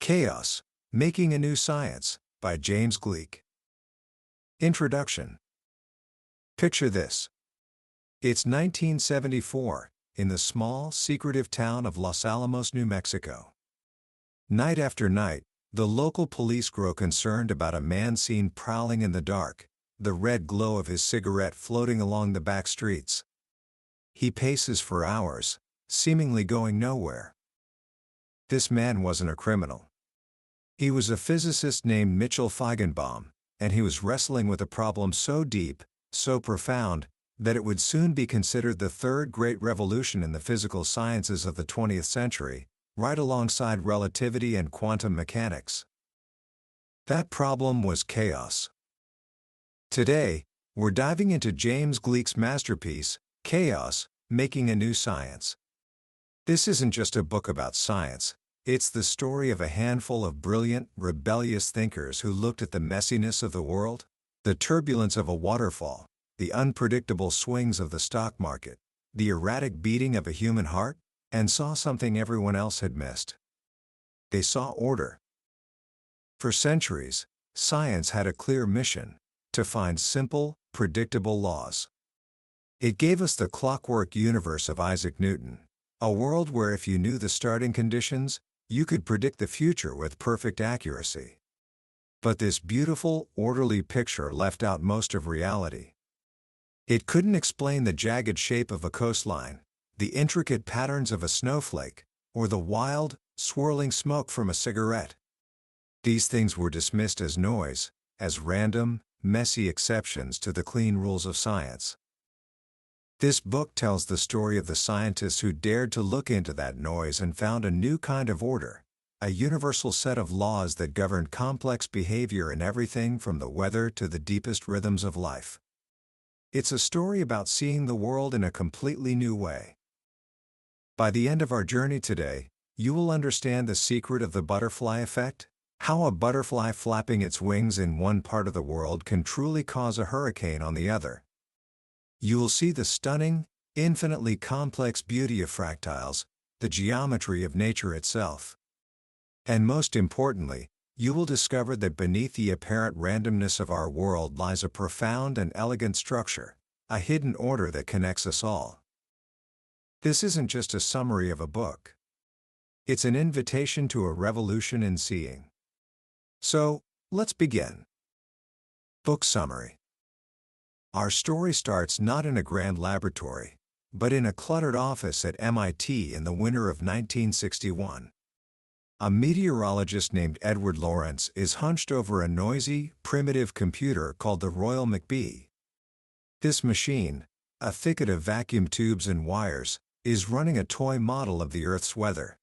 Chaos, Making a New Science, by James Gleick. Introduction. Picture this. It's 1974, in the small, secretive town of Los Alamos, New Mexico. Night after night, the local police grow concerned about a man seen prowling in the dark, the red glow of his cigarette floating along the back streets. He paces for hours, seemingly going nowhere. This man wasn't a criminal. He was a physicist named Feigenbaum, and he was wrestling with a problem so deep, so profound, that it would soon be considered the third great revolution in the physical sciences of the 20th century, right alongside relativity and quantum mechanics. That problem was chaos. Today, we're diving into James Gleick's masterpiece, Chaos, Making a New Science. This isn't just a book about science. It's the story of a handful of brilliant, rebellious thinkers who looked at the messiness of the world, the turbulence of a waterfall, the unpredictable swings of the stock market, the erratic beating of a human heart, and saw something everyone else had missed. They saw order. For centuries, science had a clear mission: to find simple, predictable laws. It gave us the clockwork universe of Isaac Newton, a world where if you knew the starting conditions, you could predict the future with perfect accuracy. But this beautiful, orderly picture left out most of reality. It couldn't explain the jagged shape of a coastline, the intricate patterns of a snowflake, or the wild, swirling smoke from a cigarette. These things were dismissed as noise, as random, messy exceptions to the clean rules of science. This book tells the story of the scientists who dared to look into that noise and found a new kind of order, a universal set of laws that govern complex behavior in everything from the weather to the deepest rhythms of life. It's a story about seeing the world in a completely new way. By the end of our journey today, you will understand the secret of the butterfly effect, how a butterfly flapping its wings in one part of the world can truly cause a hurricane on the other. You will see the stunning, infinitely complex beauty of fractals, the geometry of nature itself. And most importantly, you will discover that beneath the apparent randomness of our world lies a profound and elegant structure, a hidden order that connects us all. This isn't just a summary of a book. It's an invitation to a revolution in seeing. So, let's begin. Book summary. Our story starts not in a grand laboratory, but in a cluttered office at MIT in the winter of 1961. A meteorologist named Edward Lorenz is hunched over a noisy, primitive computer called the Royal McBee. This machine, a thicket of vacuum tubes and wires, is running a toy model of the Earth's weather.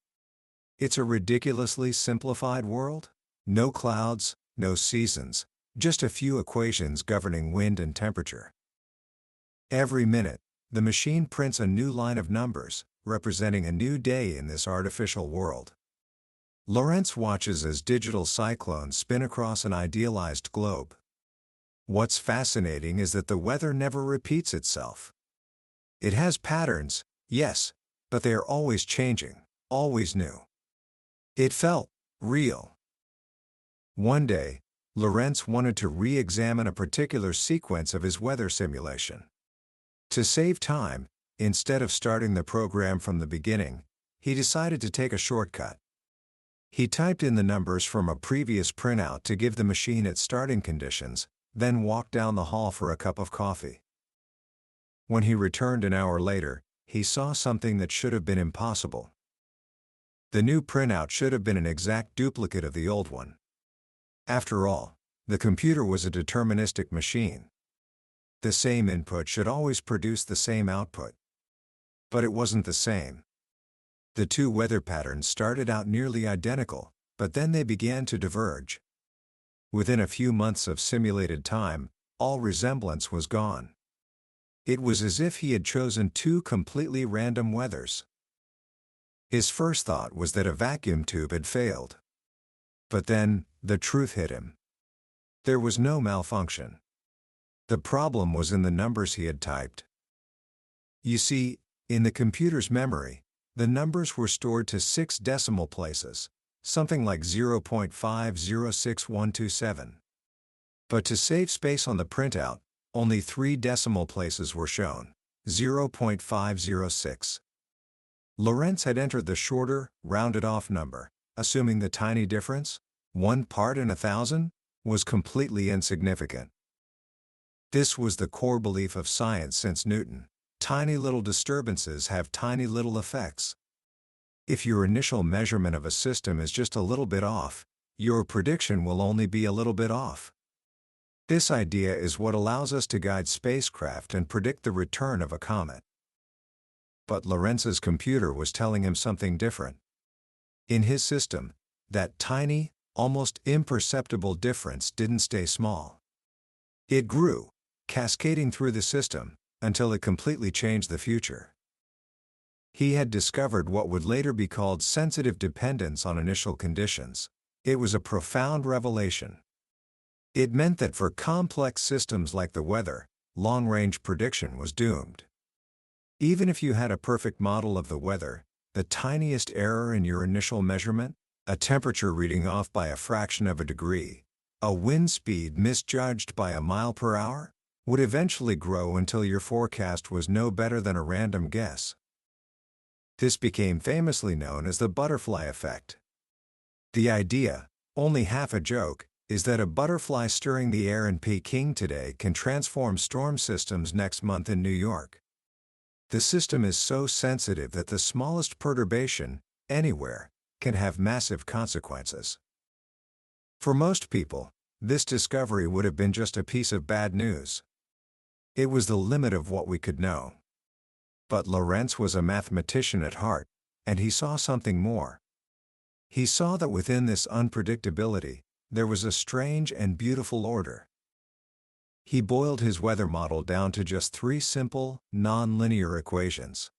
It's a ridiculously simplified world. No clouds, no seasons, just a few equations governing wind and temperature. Every minute, the machine prints a new line of numbers, representing a new day in this artificial world. Lorenz watches as digital cyclones spin across an idealized globe. What's fascinating is that the weather never repeats itself. It has patterns, yes, but they are always changing, always new. It felt real. One day, Lorenz wanted to re-examine a particular sequence of his weather simulation. To save time, instead of starting the program from the beginning, he decided to take a shortcut. He typed in the numbers from a previous printout to give the machine its starting conditions, then walked down the hall for a cup of coffee. When he returned an hour later, he saw something that should have been impossible. The new printout should have been an exact duplicate of the old one. After all, the computer was a deterministic machine. The same input should always produce the same output. But it wasn't the same. The two weather patterns started out nearly identical, but then they began to diverge. Within a few months of simulated time, all resemblance was gone. It was as if he had chosen two completely random weathers. His first thought was that a vacuum tube had failed. But then, the truth hit him. There was no malfunction. The problem was in the numbers he had typed. You see, in the computer's memory, the numbers were stored to 6 decimal places, something like 0.506127. But to save space on the printout, only 3 decimal places were shown, 0.506. Lorenz had entered the shorter, rounded-off number, assuming the tiny difference, 1 part in 1,000, was completely insignificant. This was the core belief of science since Newton. Tiny little disturbances have tiny little effects. If your initial measurement of a system is just a little bit off, your prediction will only be a little bit off. This idea is what allows us to guide spacecraft and predict the return of a comet. But Lorenz's computer was telling him something different. In his system, that tiny, almost imperceptible difference didn't stay small. It grew, cascading through the system, until it completely changed the future. He had discovered what would later be called sensitive dependence on initial conditions. It was a profound revelation. It meant that for complex systems like the weather, long-range prediction was doomed. Even if you had a perfect model of the weather, the tiniest error in your initial measurement, a temperature reading off by a fraction of a degree, a wind speed misjudged by a mile per hour, would eventually grow until your forecast was no better than a random guess. This became famously known as the butterfly effect. The idea, only half a joke, is that a butterfly stirring the air in Peking today can transform storm systems next month in New York. The system is so sensitive that the smallest perturbation, anywhere, can have massive consequences. For most people, this discovery would have been just a piece of bad news. It was the limit of what we could know. But Lorenz was a mathematician at heart, and he saw something more. He saw that within this unpredictability, there was a strange and beautiful order. He boiled his weather model down to just 3 simple, non-linear equations.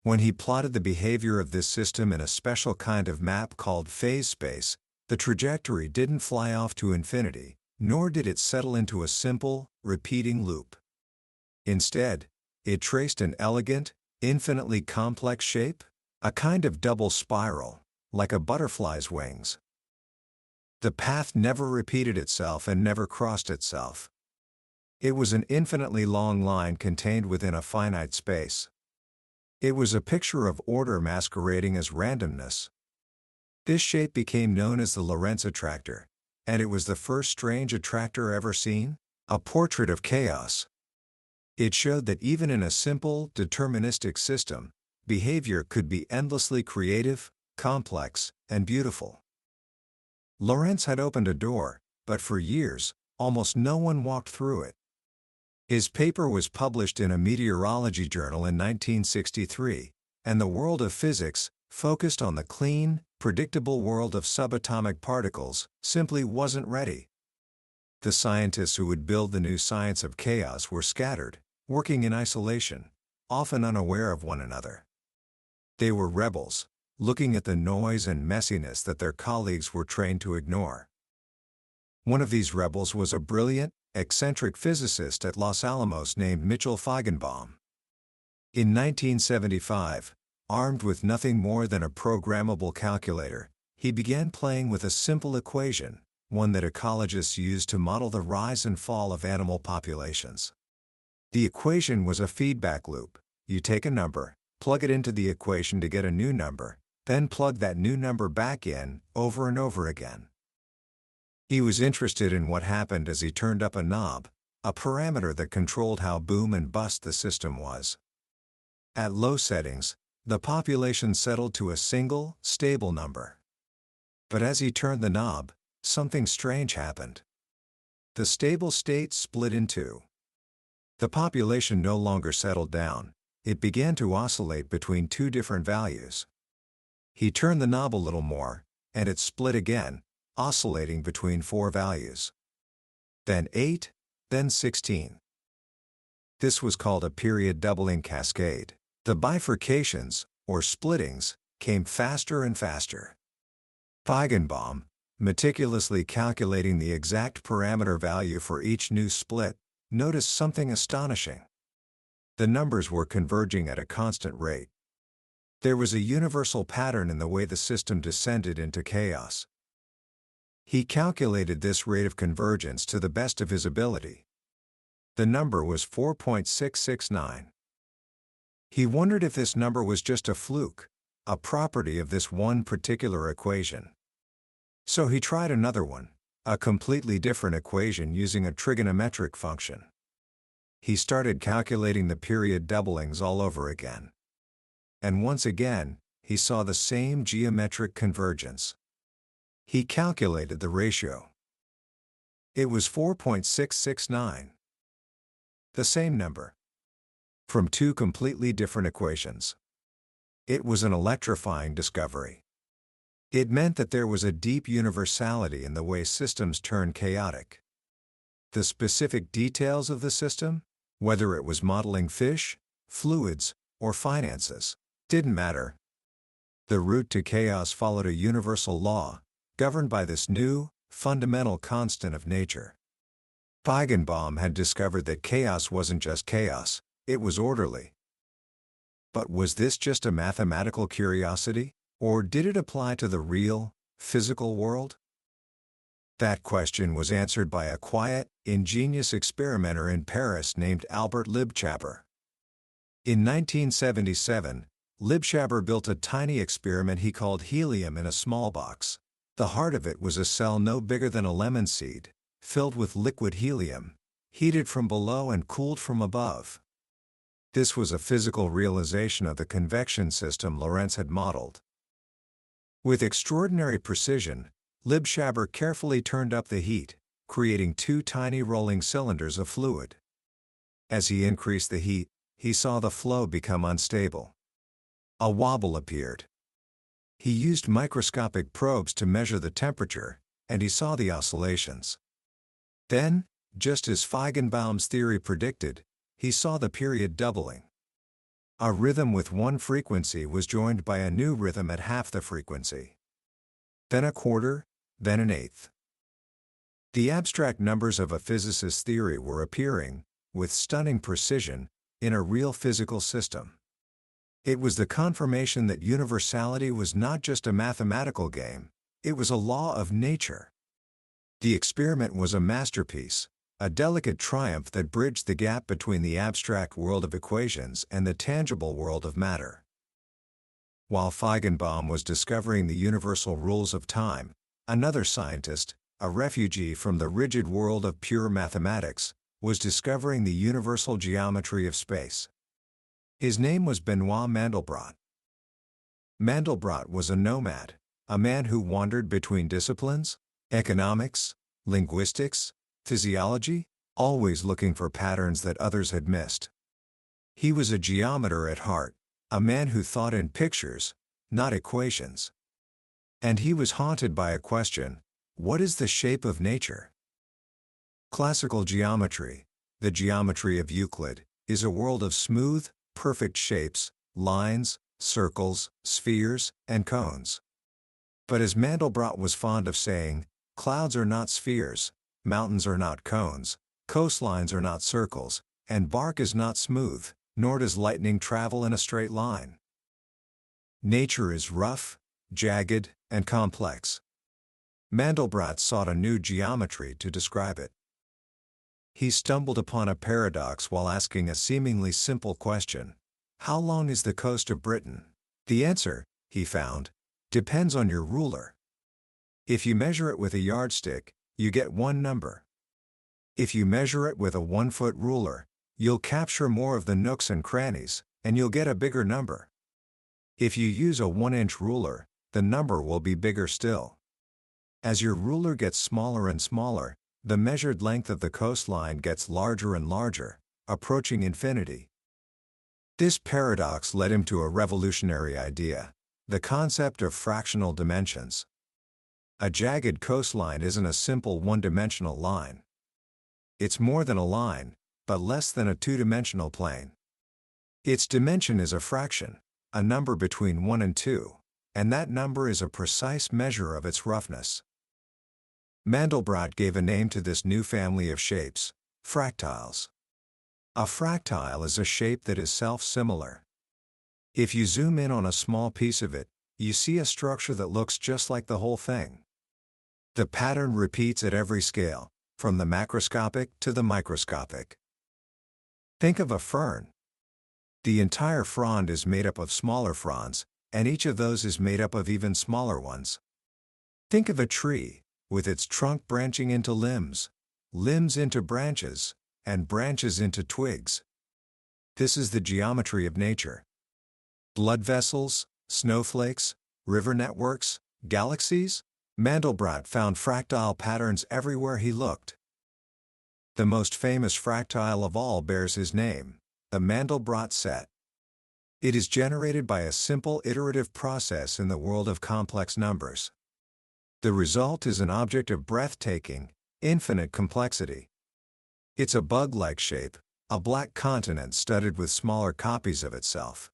When he plotted the behavior of this system in a special kind of map called phase space, the trajectory didn't fly off to infinity, nor did it settle into a simple, repeating loop. Instead, it traced an elegant, infinitely complex shape, a kind of double spiral, like a butterfly's wings. The path never repeated itself and never crossed itself. It was an infinitely long line contained within a finite space. It was a picture of order masquerading as randomness. This shape became known as the Lorenz attractor, and it was the first strange attractor ever seen, a portrait of chaos. It showed that even in a simple, deterministic system, behavior could be endlessly creative, complex, and beautiful. Lorenz had opened a door, but for years, almost no one walked through it. His paper was published in a meteorology journal in 1963, and the world of physics, focused on the clean, predictable world of subatomic particles, simply wasn't ready. The scientists who would build the new science of chaos were scattered, working in isolation, often unaware of one another. They were rebels, looking at the noise and messiness that their colleagues were trained to ignore. One of these rebels was a brilliant, eccentric physicist at Los Alamos named Mitchell Feigenbaum. In 1975, armed with nothing more than a programmable calculator, he began playing with a simple equation, one that ecologists use to model the rise and fall of animal populations. The equation was a feedback loop. You take a number, plug it into the equation to get a new number, then plug that new number back in, over and over again. He was interested in what happened as he turned up a knob, a parameter that controlled how boom and bust the system was. At low settings, the population settled to a single, stable number. But as he turned the knob, something strange happened. The stable state split in two. The population no longer settled down, it began to oscillate between 2 different values. He turned the knob a little more, and it split again, oscillating between 4 values. Then 8, then 16. This was called a period doubling cascade. The bifurcations, or splittings, came faster and faster. Feigenbaum, meticulously calculating the exact parameter value for each new split, noticed something astonishing. The numbers were converging at a constant rate. There was a universal pattern in the way the system descended into chaos. He calculated this rate of convergence to the best of his ability. The number was 4.669. He wondered if this number was just a fluke, a property of this one particular equation. So he tried another one, a completely different equation using a trigonometric function. He started calculating the period doublings all over again. And once again, he saw the same geometric convergence. He calculated the ratio. It was 4.669. The same number. From two completely different equations. It was an electrifying discovery. It meant that there was a deep universality in the way systems turn chaotic. The specific details of the system, whether it was modeling fish, fluids, or finances, didn't matter. The route to chaos followed a universal law, governed by this new, fundamental constant of nature. Feigenbaum had discovered that chaos wasn't just chaos, it was orderly. But was this just a mathematical curiosity, or did it apply to the real, physical world? That question was answered by a quiet, ingenious experimenter in Paris named Albert Liebschaber. In 1977, Liebschaber built a tiny experiment he called helium in a small box. The heart of it was a cell no bigger than a lemon seed, filled with liquid helium, heated from below and cooled from above. This was a physical realization of the convection system Lorenz had modeled. With extraordinary precision, Liebschaber carefully turned up the heat, creating two tiny rolling cylinders of fluid. As he increased the heat, he saw the flow become unstable. A wobble appeared. He used microscopic probes to measure the temperature, and he saw the oscillations. Then, just as Feigenbaum's theory predicted, he saw the period doubling. A rhythm with one frequency was joined by a new rhythm at half the frequency. Then a quarter, then an eighth. The abstract numbers of a physicist's theory were appearing, with stunning precision, in a real physical system. It was the confirmation that universality was not just a mathematical game, it was a law of nature. The experiment was a masterpiece, a delicate triumph that bridged the gap between the abstract world of equations and the tangible world of matter. While Feigenbaum was discovering the universal rules of time, another scientist, a refugee from the rigid world of pure mathematics, was discovering the universal geometry of space. His name was Benoit Mandelbrot. Mandelbrot was a nomad, a man who wandered between disciplines, economics, linguistics, physiology, always looking for patterns that others had missed. He was a geometer at heart, a man who thought in pictures, not equations. And he was haunted by a question: what is the shape of nature? Classical geometry, the geometry of Euclid, is a world of smooth, perfect shapes, lines, circles, spheres, and cones. But as Mandelbrot was fond of saying, clouds are not spheres, mountains are not cones, coastlines are not circles, and bark is not smooth, nor does lightning travel in a straight line. Nature is rough, jagged, and complex. Mandelbrot sought a new geometry to describe it. He stumbled upon a paradox while asking a seemingly simple question: how long is the coast of Britain? The answer, he found, depends on your ruler. If you measure it with a yardstick, you get one number. If you measure it with a 1-foot ruler, you'll capture more of the nooks and crannies, and you'll get a bigger number. If you use a 1-inch ruler, the number will be bigger still. As your ruler gets smaller and smaller, the measured length of the coastline gets larger and larger, approaching infinity. This paradox led him to a revolutionary idea: the concept of fractional dimensions. A jagged coastline isn't a simple one-dimensional line. It's more than a line, but less than a two-dimensional plane. Its dimension is a fraction, a number between 1 and 2, and that number is a precise measure of its roughness. Mandelbrot gave a name to this new family of shapes: fractals. A fractile is a shape that is self-similar. If you zoom in on a small piece of it, you see a structure that looks just like the whole thing. The pattern repeats at every scale, from the macroscopic to the microscopic. Think of a fern. The entire frond is made up of smaller fronds, and each of those is made up of even smaller ones. Think of a tree, with its trunk branching into limbs, limbs into branches, and branches into twigs. This is the geometry of nature. Blood vessels, snowflakes, river networks, galaxies. Mandelbrot found fractal patterns everywhere he looked. The most famous fractal of all bears his name, the Mandelbrot set. It is generated by a simple iterative process in the world of complex numbers. The result is an object of breathtaking, infinite complexity. It's a bug-like shape, a black continent studded with smaller copies of itself.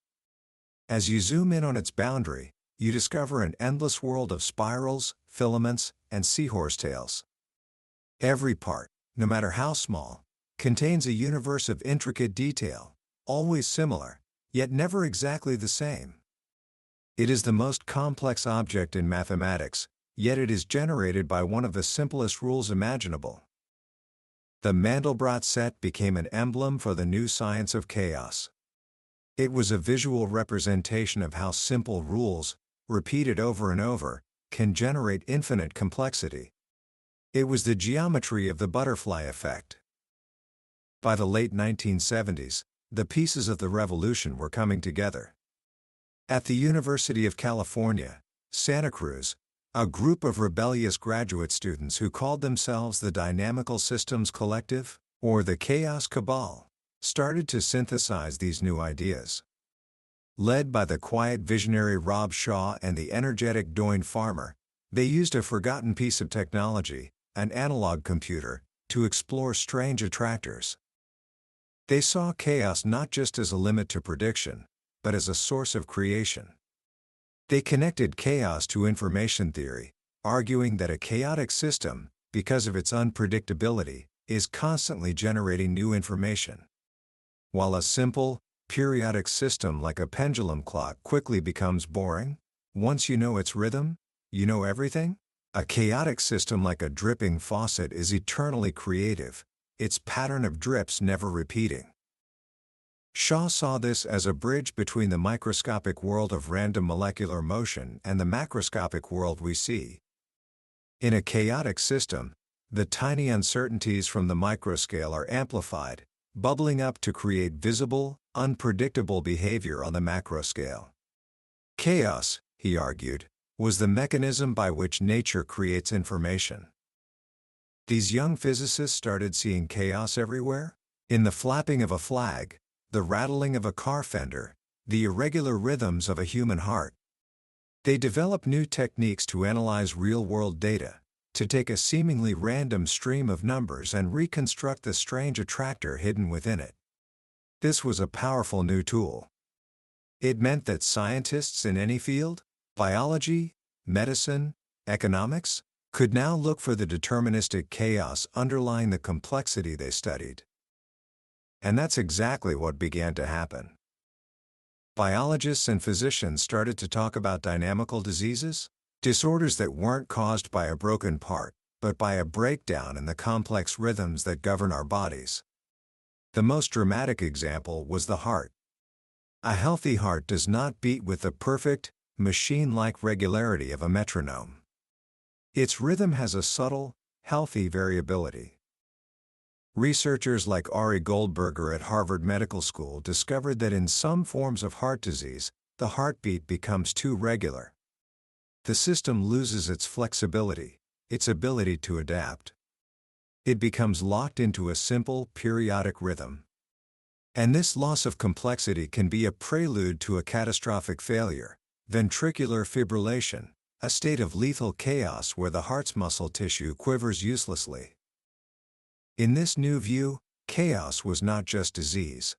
As you zoom in on its boundary, you discover an endless world of spirals, filaments, and seahorse tails. Every part, no matter how small, contains a universe of intricate detail, always similar, yet never exactly the same. It is the most complex object in mathematics, yet it is generated by one of the simplest rules imaginable. The Mandelbrot set became an emblem for the new science of chaos. It was a visual representation of how simple rules, repeated over and over, can generate infinite complexity. It was the geometry of the butterfly effect. By the late 1970s, the pieces of the revolution were coming together. At the University of California, Santa Cruz, a group of rebellious graduate students who called themselves the Dynamical Systems Collective, or the Chaos Cabal, started to synthesize these new ideas. Led by the quiet visionary Rob Shaw and the energetic Doyne Farmer, they used a forgotten piece of technology, an analog computer, to explore strange attractors. They saw chaos not just as a limit to prediction, but as a source of creation. They connected chaos to information theory, arguing that a chaotic system, because of its unpredictability, is constantly generating new information. While a simple, periodic system like a pendulum clock quickly becomes boring, once you know its rhythm, you know everything. A chaotic system like a dripping faucet is eternally creative, its pattern of drips never repeating. Shaw saw this as a bridge between the microscopic world of random molecular motion and the macroscopic world we see. In a chaotic system, the tiny uncertainties from the microscale are amplified, bubbling up to create visible, unpredictable behavior on the macroscale. Chaos, he argued, was the mechanism by which nature creates information. These young physicists started seeing chaos everywhere, in the flapping of a flag, the rattling of a car fender, the irregular rhythms of a human heart. They developed new techniques to analyze real-world data, to take a seemingly random stream of numbers and reconstruct the strange attractor hidden within it. This was a powerful new tool. It meant that scientists in any field, biology, medicine, economics, could now look for the deterministic chaos underlying the complexity they studied. And that's exactly what began to happen. Biologists and physicians started to talk about dynamical diseases, disorders that weren't caused by a broken part, but by a breakdown in the complex rhythms that govern our bodies. The most dramatic example was the heart. A healthy heart does not beat with the perfect, machine-like regularity of a metronome. Its rhythm has a subtle, healthy variability. Researchers like Ari Goldberger at Harvard Medical School discovered that in some forms of heart disease, the heartbeat becomes too regular. The system loses its flexibility, its ability to adapt. It becomes locked into a simple, periodic rhythm. And this loss of complexity can be a prelude to a catastrophic failure, ventricular fibrillation, a state of lethal chaos where the heart's muscle tissue quivers uselessly. In this new view, chaos was not just disease.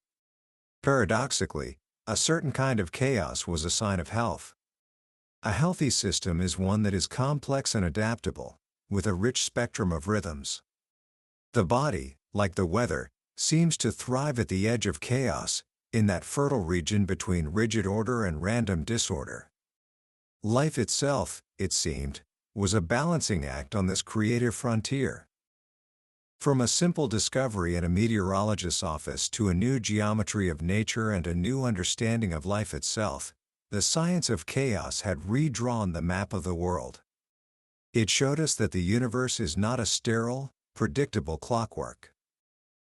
Paradoxically, a certain kind of chaos was a sign of health. A healthy system is one that is complex and adaptable, with a rich spectrum of rhythms. The body, like the weather, seems to thrive at the edge of chaos, in that fertile region between rigid order and random disorder. Life itself, it seemed, was a balancing act on this creative frontier. From a simple discovery in a meteorologist's office to a new geometry of nature and a new understanding of life itself, the science of chaos had redrawn the map of the world. It showed us that the universe is not a sterile, predictable clockwork.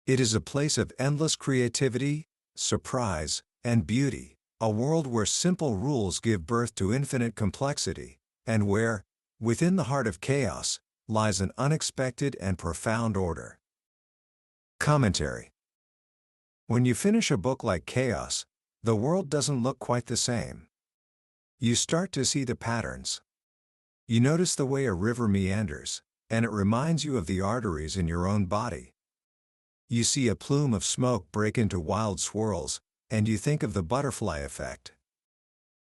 It is a place of endless creativity, surprise, and beauty, a world where simple rules give birth to infinite complexity, and where, within the heart of chaos, lies an unexpected and profound order. Commentary. When you finish a book like Chaos, the world doesn't look quite the same. You start to see the patterns. You notice the way a river meanders, and it reminds you of the arteries in your own body. You see a plume of smoke break into wild swirls, and you think of the butterfly effect.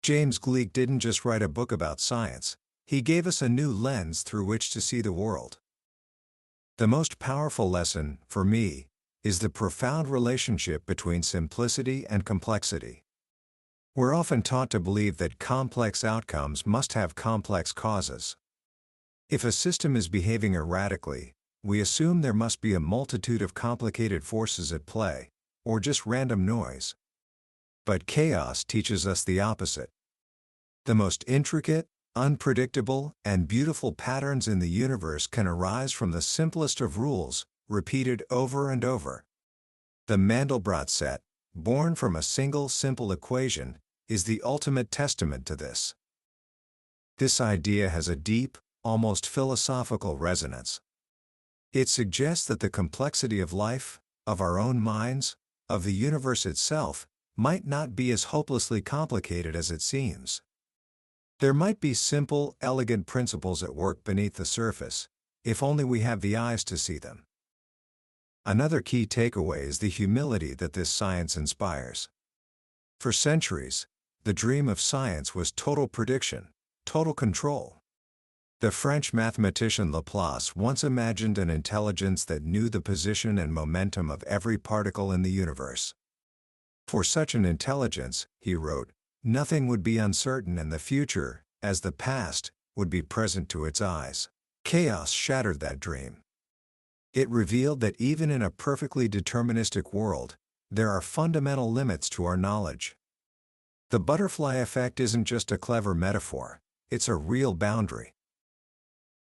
James Gleick didn't just write a book about science, he gave us a new lens through which to see the world. The most powerful lesson, for me, is the profound relationship between simplicity and complexity. We're often taught to believe that complex outcomes must have complex causes. If a system is behaving erratically, we assume there must be a multitude of complicated forces at play, or just random noise. But chaos teaches us the opposite. The most intricate, unpredictable, and beautiful patterns in the universe can arise from the simplest of rules, repeated over and over. The Mandelbrot set, born from a single simple equation, is the ultimate testament to this. This idea has a deep, almost philosophical resonance. It suggests that the complexity of life, of our own minds, of the universe itself, might not be as hopelessly complicated as it seems. There might be simple, elegant principles at work beneath the surface, if only we have the eyes to see them. Another key takeaway is the humility that this science inspires. For centuries, the dream of science was total prediction, total control. The French mathematician Laplace once imagined an intelligence that knew the position and momentum of every particle in the universe. For such an intelligence, he wrote, nothing would be uncertain and the future, as the past, would be present to its eyes. Chaos shattered that dream. It revealed that even in a perfectly deterministic world, there are fundamental limits to our knowledge. The butterfly effect isn't just a clever metaphor, it's a real boundary.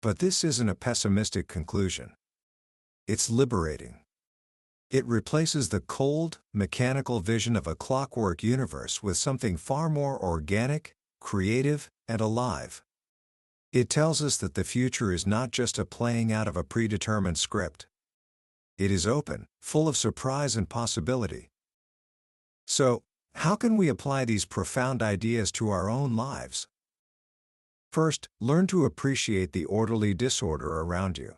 But this isn't a pessimistic conclusion. It's liberating. It replaces the cold, mechanical vision of a clockwork universe with something far more organic, creative, and alive. It tells us that the future is not just a playing out of a predetermined script. It is open, full of surprise and possibility. So, how can we apply these profound ideas to our own lives? First, learn to appreciate the orderly disorder around you.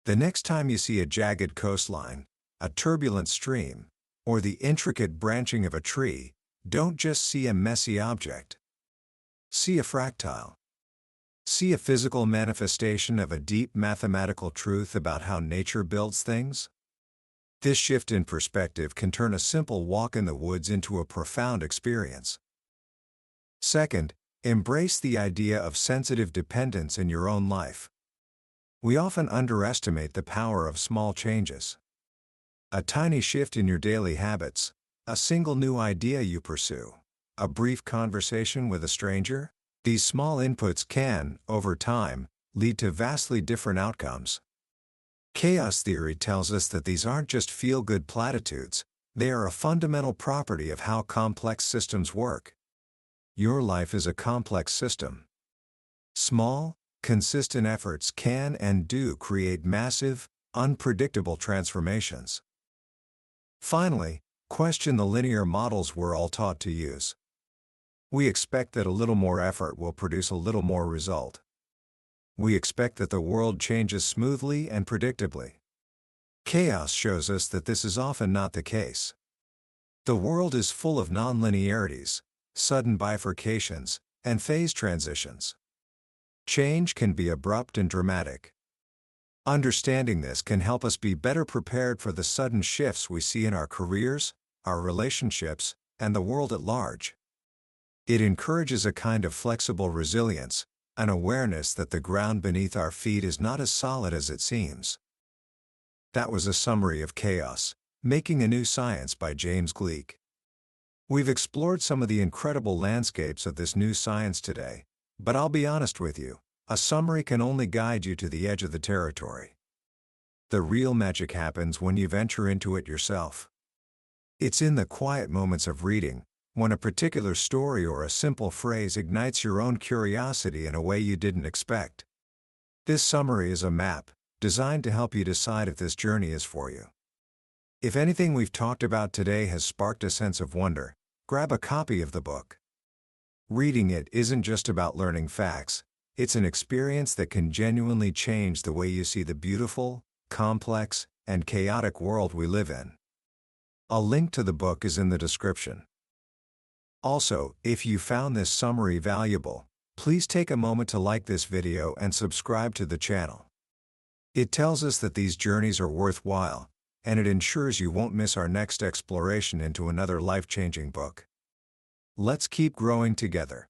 The next time you see a jagged coastline, a turbulent stream, or the intricate branching of a tree, don't just see a messy object. See a fractal. See a physical manifestation of a deep mathematical truth about how nature builds things. This shift in perspective can turn a simple walk in the woods into a profound experience. Second, embrace the idea of sensitive dependence in your own life. We often underestimate the power of small changes. A tiny shift in your daily habits, a single new idea you pursue, a brief conversation with a stranger, these small inputs can, over time, lead to vastly different outcomes. Chaos theory tells us that these aren't just feel-good platitudes, they are a fundamental property of how complex systems work. Your life is a complex system. Small, consistent efforts can and do create massive, unpredictable transformations. Finally, question the linear models we're all taught to use. We expect that a little more effort will produce a little more result. We expect that the world changes smoothly and predictably. Chaos shows us that this is often not the case. The world is full of nonlinearities, sudden bifurcations, and phase transitions. Change can be abrupt and dramatic. Understanding this can help us be better prepared for the sudden shifts we see in our careers, our relationships, and the world at large. It encourages a kind of flexible resilience, an awareness that the ground beneath our feet is not as solid as it seems. That was a summary of Chaos, Making a New Science by James Gleick. We've explored some of the incredible landscapes of this new science today, but I'll be honest with you, a summary can only guide you to the edge of the territory. The real magic happens when you venture into it yourself. It's in the quiet moments of reading, when a particular story or a simple phrase ignites your own curiosity in a way you didn't expect. This summary is a map, designed to help you decide if this journey is for you. If anything we've talked about today has sparked a sense of wonder, grab a copy of the book. Reading it isn't just about learning facts, it's an experience that can genuinely change the way you see the beautiful, complex, and chaotic world we live in. A link to the book is in the description. Also, if you found this summary valuable, please take a moment to like this video and subscribe to the channel. It tells us that these journeys are worthwhile, and it ensures you won't miss our next exploration into another life-changing book. Let's keep growing together.